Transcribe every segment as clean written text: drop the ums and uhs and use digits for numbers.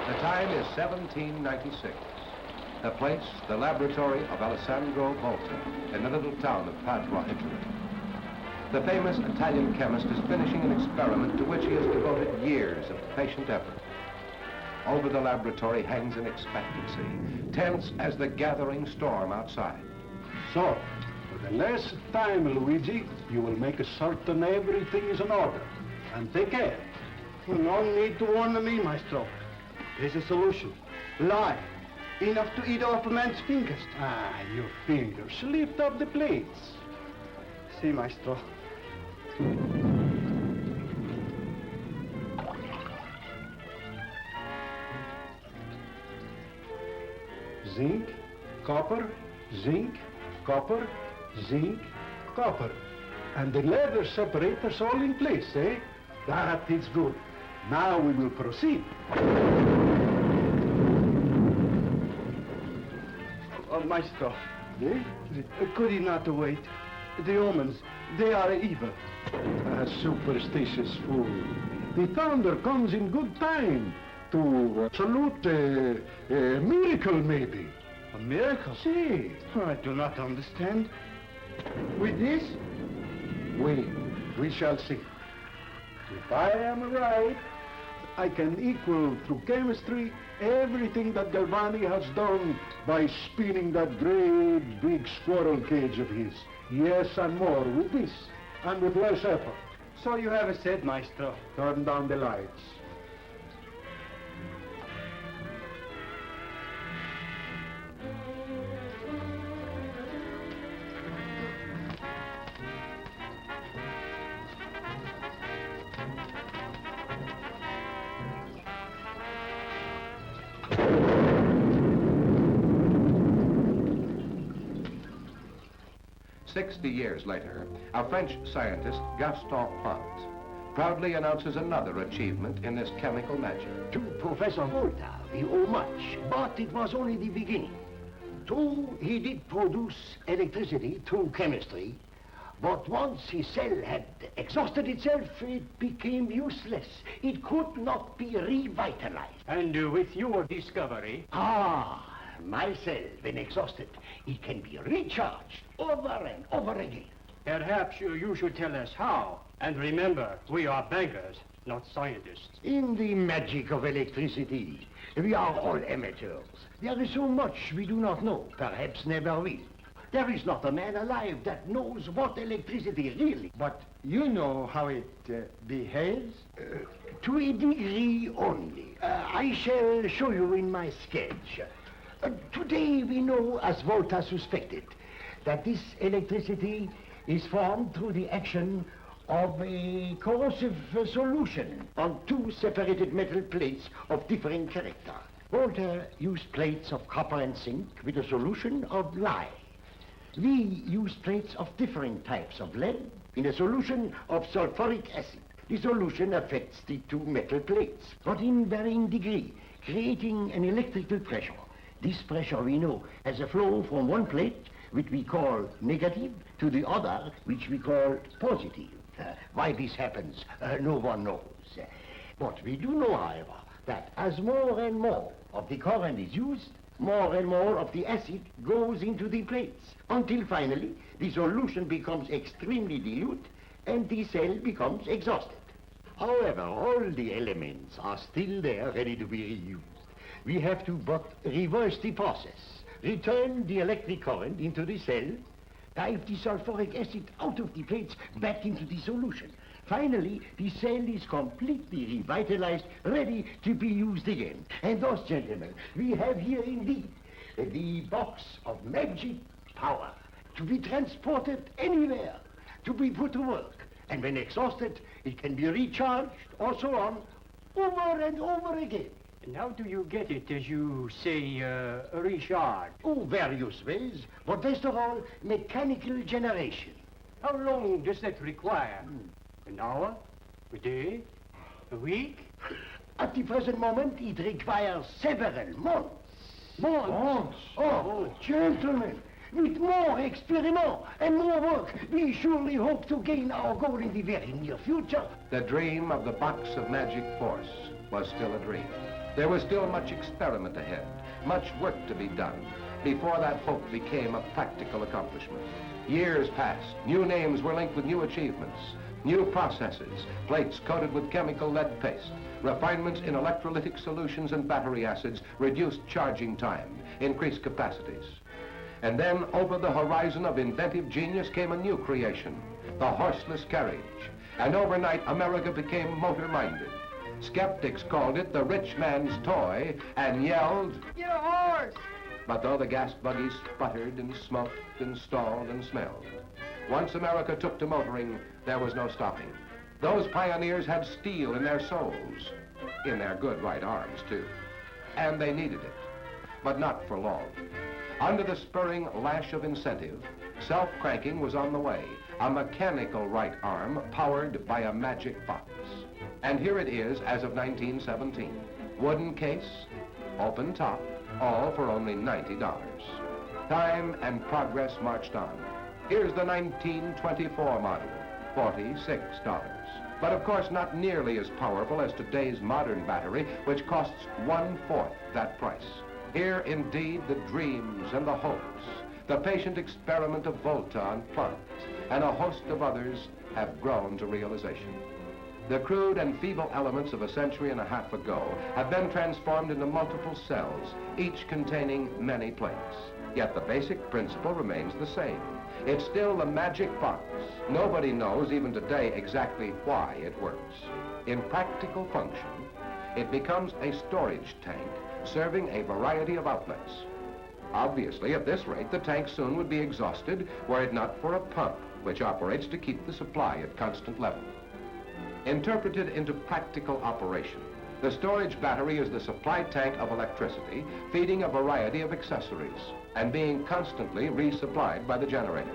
The time is 1796. The place, the laboratory of Alessandro Volta in the little town of Padua, Italy. The famous Italian chemist is finishing an experiment to which he has devoted years of patient effort. Over the laboratory hangs an expectancy, tense as the gathering storm outside. So, for the last time, Luigi, you will make certain everything is in order. And take care. No need to warn me, Maestro. There's a solution. Lye. Enough to eat off a man's fingers. Ah, your fingers. Lift up the plates. Si, Maestro. Zinc, copper, zinc, copper, zinc, copper. And the leather separators all in place, eh? That is good. Now we will proceed. Maestro, Eh? could he not wait? The omens, they are evil. A superstitious fool. The thunder comes in good time to salute a miracle, maybe. A miracle? See, I do not understand. With this? we shall see. If I am right, I can equal through chemistry everything that Galvani has done by spinning that great big squirrel cage of his. Yes, and more with this, and with less effort. So you have said, Maestro. Turn down the lights. "60 years later, a French scientist, Gaston Pont, proudly announces another achievement in this chemical magic. To Professor Volta, we owe much, but it was only the beginning. True, he did produce electricity through chemistry, but once his cell had exhausted itself, it became useless. It could not be revitalized. And with your discovery? My cell, when exhausted, it can be recharged over and over again. Perhaps you should tell us how. And remember, we are bankers, not scientists. In the magic of electricity, we are all amateurs. There is so much we do not know, perhaps never will. There is not a man alive that knows what electricity really. But you know how it behaves? To a degree only. I shall show you in my sketch. Today we know, as Volta suspected, that this electricity is formed through the action of a corrosive solution on two separated metal plates of differing character. Volta used plates of copper and zinc with a solution of lye. We use plates of differing types of lead in a solution of sulfuric acid. The solution affects the two metal plates, but in varying degree, creating an electrical pressure. This pressure, we know, has a flow from one plate, which we call negative, to the other, which we call positive. Why this happens, no one knows. But we do know, however, that as more and more of the current is used, more and more of the acid goes into the plates, until finally the solution becomes extremely dilute and the cell becomes exhausted. However, all the elements are still there, ready to be reused. We have to but reverse the process, return the electric current into the cell, dive the sulfuric acid out of the plates back into the solution. Finally, the cell is completely revitalized, ready to be used again. And thus, gentlemen, we have here indeed the box of magic power to be transported anywhere, to be put to work. And when exhausted, it can be recharged or so on, over and over again. And how do you get it, as you say, recharge? Oh, various ways, but best of all, mechanical generation. How long does that require? An hour? A day? A week? At the present moment, it requires several months. Months? Oh, gentlemen, With more experiment and more work, we surely hope to gain our goal in the very near future. The dream of the box of magic force was still a dream. There was still much experiment ahead, much work to be done, before that hope became a practical accomplishment. Years passed, new names were linked with new achievements, new processes, plates coated with chemical lead paste, refinements in electrolytic solutions and battery acids, reduced charging time, increased capacities. And then over the horizon of inventive genius came a new creation, the horseless carriage. And overnight, America became motor-minded. Skeptics called it the rich man's toy and yelled, "Get a horse!" But though the gas buggies sputtered and smoked and stalled and smelled, once America took to motoring, there was no stopping. Those pioneers had steel in their souls, in their good right arms, too. And they needed it, but not for long. Under the spurring lash of incentive, self-cranking was on the way, a mechanical right arm powered by a magic box. And here it is as of 1917. Wooden case, open top, all for only $90. Time and progress marched on. Here's the 1924 model, $46. But of course not nearly as powerful as today's modern battery, which costs 1/4 that price. Here indeed the dreams and the hopes, the patient experiment of Volta and Plant, and a host of others have grown to realization. The crude and feeble elements of a century and a half ago have been transformed into multiple cells, each containing many plates. Yet the basic principle remains the same. It's still the magic box. Nobody knows even today exactly why it works. In practical function, it becomes a storage tank serving a variety of outlets. Obviously, at this rate, the tank soon would be exhausted were it not for a pump, which operates to keep the supply at constant level. Interpreted into practical operation, the storage battery is the supply tank of electricity, feeding a variety of accessories and being constantly resupplied by the generator.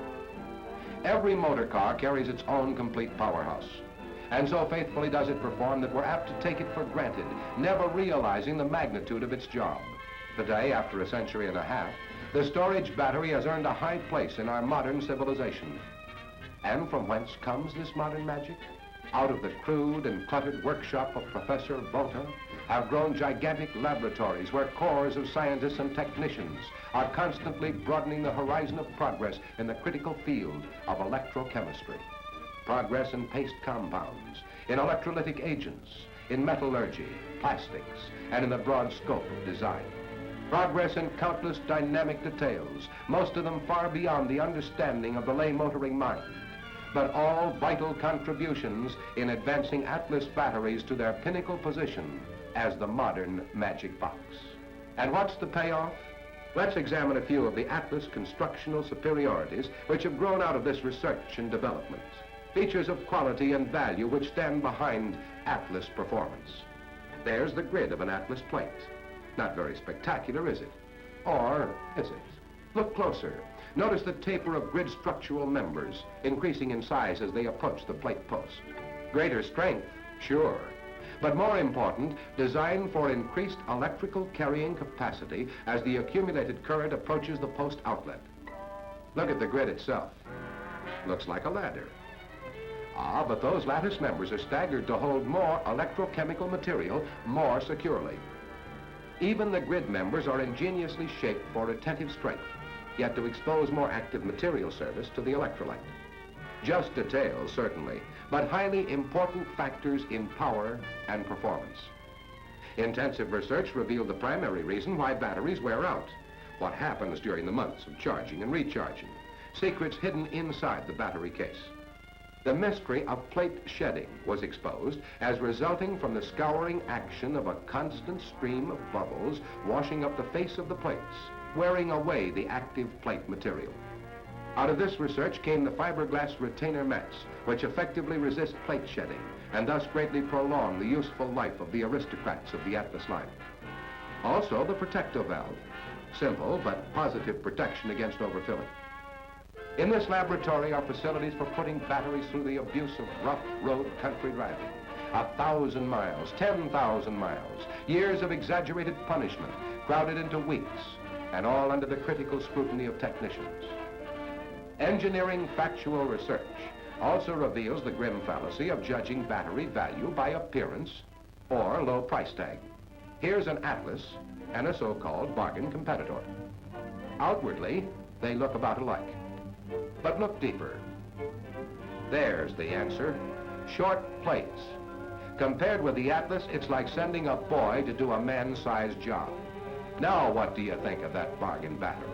Every motor car carries its own complete powerhouse, and so faithfully does it perform that we're apt to take it for granted, never realizing the magnitude of its job. Today, after a century and a half, the storage battery has earned a high place in our modern civilization. And from whence comes this modern magic? Out of the crude and cluttered workshop of Professor Volta have grown gigantic laboratories where corps of scientists and technicians are constantly broadening the horizon of progress in the critical field of electrochemistry. Progress in paste compounds, in electrolytic agents, in metallurgy, plastics, and in the broad scope of design. Progress in countless dynamic details, most of them far beyond the understanding of the lay motoring mind, but all vital contributions in advancing Atlas batteries to their pinnacle position as the modern magic box. And what's the payoff? Let's examine a few of the Atlas constructional superiorities which have grown out of this research and development. Features of quality and value which stand behind Atlas performance. There's the grid of an Atlas plate. Not very spectacular, is it? Or is it? Look closer. Notice the taper of grid structural members, increasing in size as they approach the plate post. Greater strength, sure. But more important, designed for increased electrical carrying capacity as the accumulated current approaches the post outlet. Look at the grid itself. Looks like a ladder. Ah, but those lattice members are staggered to hold more electrochemical material more securely. Even the grid members are ingeniously shaped for retentive strength, yet to expose more active material service to the electrolyte. Just details, certainly, but highly important factors in power and performance. Intensive research revealed the primary reason why batteries wear out, what happens during the months of charging and recharging, secrets hidden inside the battery case. The mystery of plate shedding was exposed as resulting from the scouring action of a constant stream of bubbles washing up the face of the plates, wearing away the active plate material. Out of this research came the fiberglass retainer mats, which effectively resist plate shedding and thus greatly prolong the useful life of the aristocrats of the Atlas line. Also the protecto valve, simple but positive protection against overfilling. In this laboratory are facilities for putting batteries through the abuse of rough road country driving. 1,000 miles, 10,000 miles, years of exaggerated punishment crowded into weeks. and all under the critical scrutiny of technicians. Engineering factual research also reveals the grim fallacy of judging battery value by appearance or low price tag. Here's an Atlas and a so-called bargain competitor. Outwardly, they look about alike. But look deeper. There's the answer. Short plates. Compared with the Atlas, it's like sending a boy to do a man-sized job. Now what do you think of that bargain battery?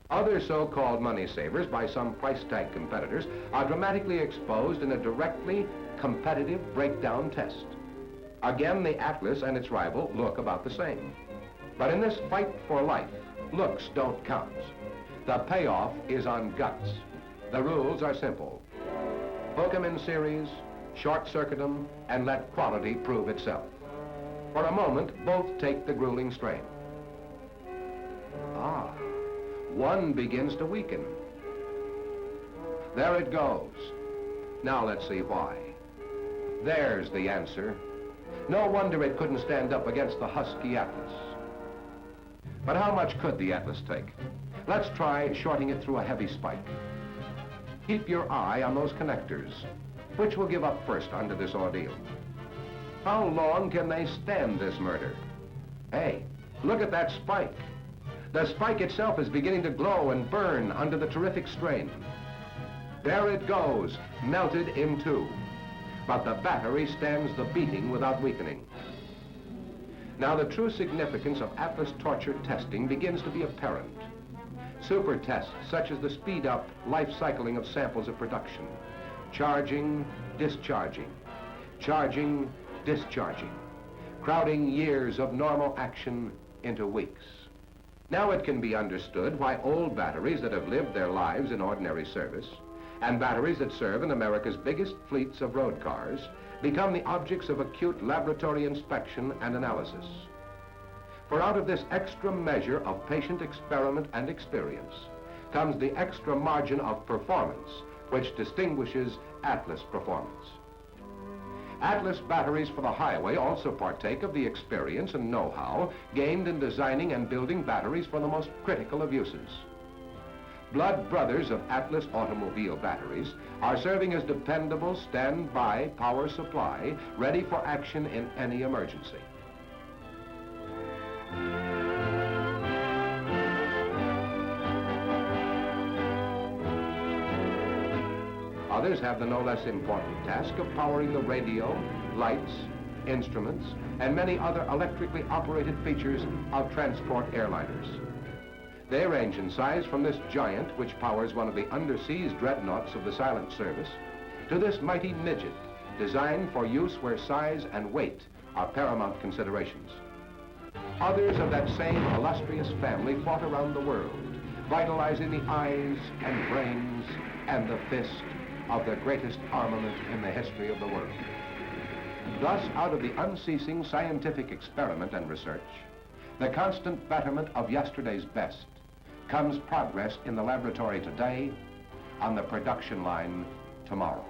Other so-called money savers by some price tag competitors are dramatically exposed in a directly competitive breakdown test. Again, the Atlas and its rival look about the same. But in this fight for life, looks don't count. The payoff is on guts. The rules are simple. Hook 'em in series, short-circuit 'em, and let quality prove itself. For a moment, both take the grueling strain. Ah, one begins to weaken. There it goes. Now let's see why. There's the answer. No wonder it couldn't stand up against the husky Atlas. But how much could the Atlas take? Let's try shorting it through a heavy spike. Keep your eye on those connectors. Which will give up first under this ordeal? How long can they stand this murder? Hey, look at that spike. The spike itself is beginning to glow and burn under the terrific strain. There it goes, melted in two. But the battery stands the beating without weakening. Now the true significance of Atlas torture testing begins to be apparent. Super tests such as the speed-up life cycling of samples of production. Charging, discharging, charging, discharging, crowding years of normal action into weeks. Now it can be understood why old batteries that have lived their lives in ordinary service and batteries that serve in America's biggest fleets of road cars become the objects of acute laboratory inspection and analysis. For out of this extra measure of patient experiment and experience comes the extra margin of performance which distinguishes Atlas performance. Atlas batteries for the highway also partake of the experience and know-how gained in designing and building batteries for the most critical of uses. Blood brothers of Atlas automobile batteries are serving as dependable standby power supply ready for action in any emergency. Others have the no less important task of powering the radio, lights, instruments, and many other electrically operated features of transport airliners. They range in size from this giant, which powers one of the underseas dreadnoughts of the silent service, to this mighty midget, designed for use where size and weight are paramount considerations. Others of that same illustrious family fought around the world, vitalizing the eyes and brains and the fist of the greatest armament in the history of the world. Thus, out of the unceasing scientific experiment and research, the constant betterment of yesterday's best, comes progress in the laboratory today, on the production line tomorrow.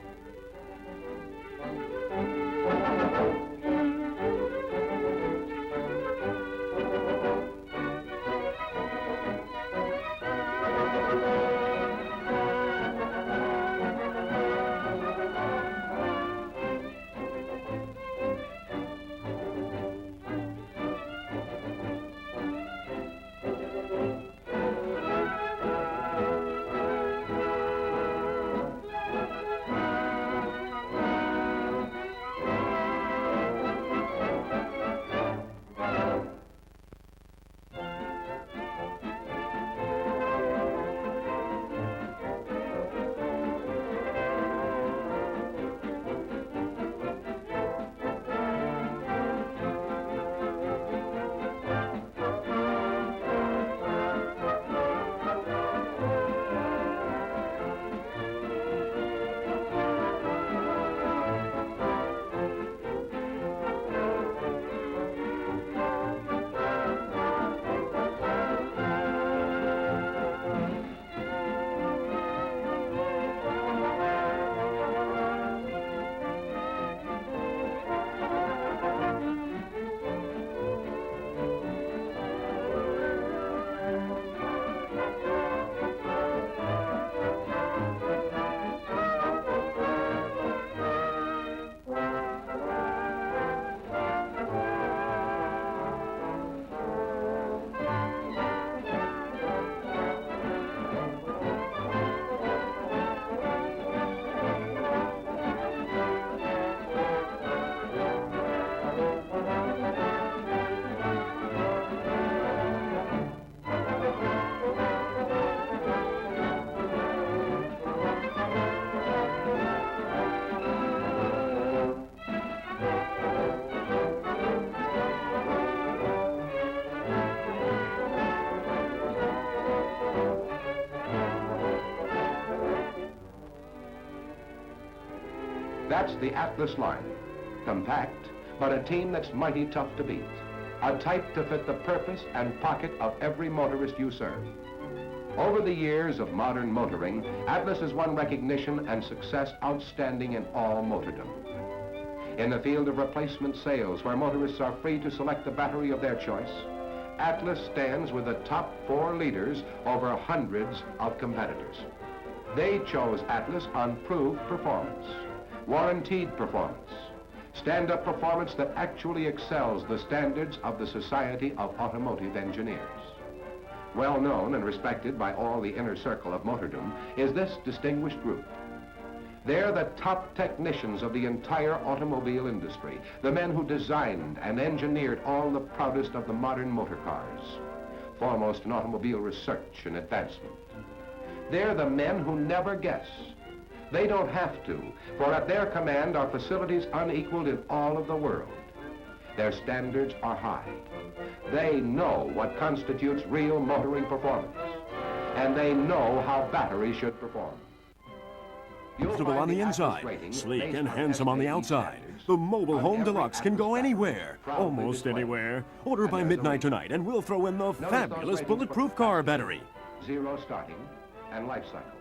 That's the Atlas line. Compact, but a team that's mighty tough to beat. A type to fit the purpose and pocket of every motorist you serve. Over the years of modern motoring, Atlas has won recognition and success outstanding in all motordom. In the field of replacement sales, where motorists are free to select the battery of their choice, Atlas stands with the top 4 leaders over hundreds of competitors. They chose Atlas on proved performance, warranted performance, stand-up performance that actually excels the standards of the Society of Automotive Engineers. Well known and respected by all the inner circle of motordom is this distinguished group. They're the top technicians of the entire automobile industry, the men who designed and engineered all the proudest of the modern motor cars, foremost in automobile research and advancement. They're the men who never guess. They don't have to, for at their command are facilities unequaled in all of the world. Their standards are high. They know what constitutes real motoring performance, and they know how batteries should perform. Comfortable on the inside, sleek and handsome on the outside. The Mobile Home Deluxe can go anywhere, almost anywhere. Order by midnight tonight and we'll throw in the fabulous bulletproof car battery. 0 starting and life cycle.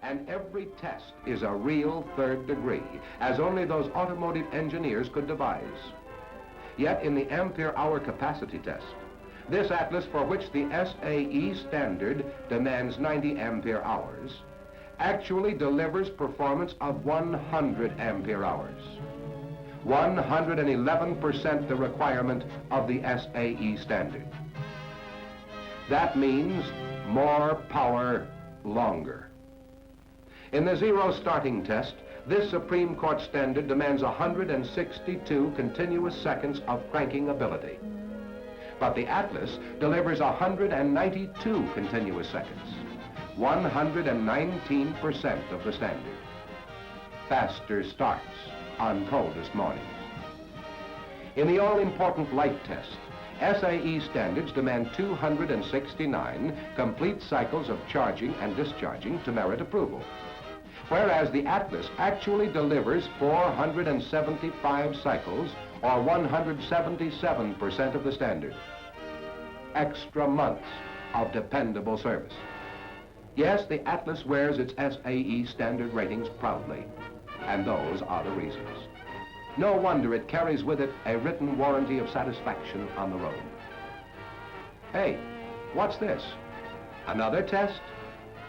And every test is a real third degree, as only those automotive engineers could devise. Yet in the ampere-hour capacity test, this Atlas, for which the SAE standard demands 90 ampere hours, actually delivers performance of 100 ampere hours. 111% the requirement of the SAE standard. That means more power longer. In the 0 starting test, this Supreme Court standard demands 162 continuous seconds of cranking ability. But the Atlas delivers 192 continuous seconds, 119% of the standard. Faster starts on coldest mornings. In the all-important light test, SAE standards demand 269 complete cycles of charging and discharging to merit approval, whereas the Atlas actually delivers 475 cycles, or 177% of the standard. Extra months of dependable service. Yes, the Atlas wears its SAE standard ratings proudly, and those are the reasons. No wonder it carries with it a written warranty of satisfaction on the road. Hey, what's this? Another test?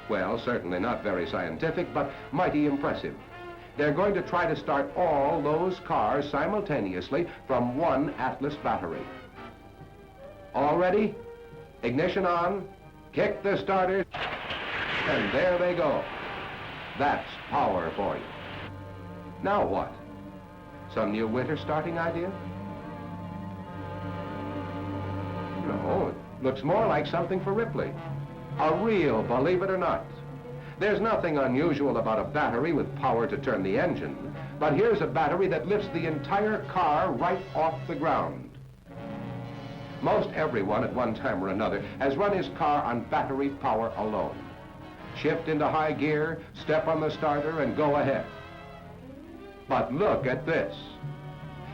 Well, certainly not very scientific, but mighty impressive. They're going to try to start all those cars simultaneously from one Atlas battery. All ready? Ignition on, kick the starter, and there they go. That's power for you. Now what? Some new winter starting idea? No, it looks more like something for Ripley. A real, believe it or not. There's nothing unusual about a battery with power to turn the engine, but here's a battery that lifts the entire car right off the ground. Most everyone at one time or another has run his car on battery power alone. Shift into high gear, step on the starter, and go ahead. But look at this.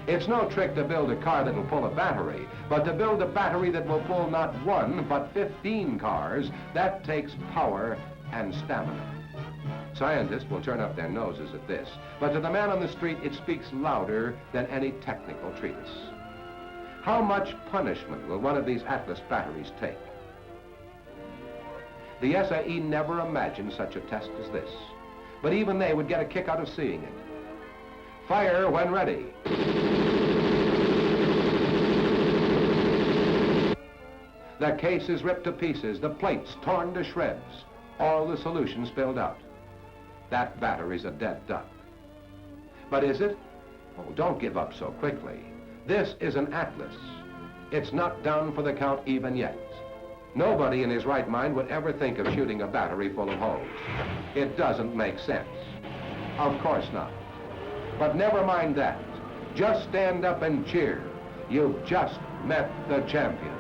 It's no trick to build a car that will pull a battery, but to build a battery that will pull not 1, but 15 cars, that takes power and stamina. Scientists will turn up their noses at this, but to the man on the street, it speaks louder than any technical treatise. How much punishment will one of these Atlas batteries take? The SAE never imagined such a test as this, but even they would get a kick out of seeing it. Fire when ready. The case is ripped to pieces, the plates torn to shreds, all the solution spilled out. That battery's a dead duck. But is it? Oh, don't give up so quickly. This is an Atlas. It's not down for the count even yet. Nobody in his right mind would ever think of shooting a battery full of holes. It doesn't make sense. Of course not. But never mind that. Just stand up and cheer. You've just met the champion.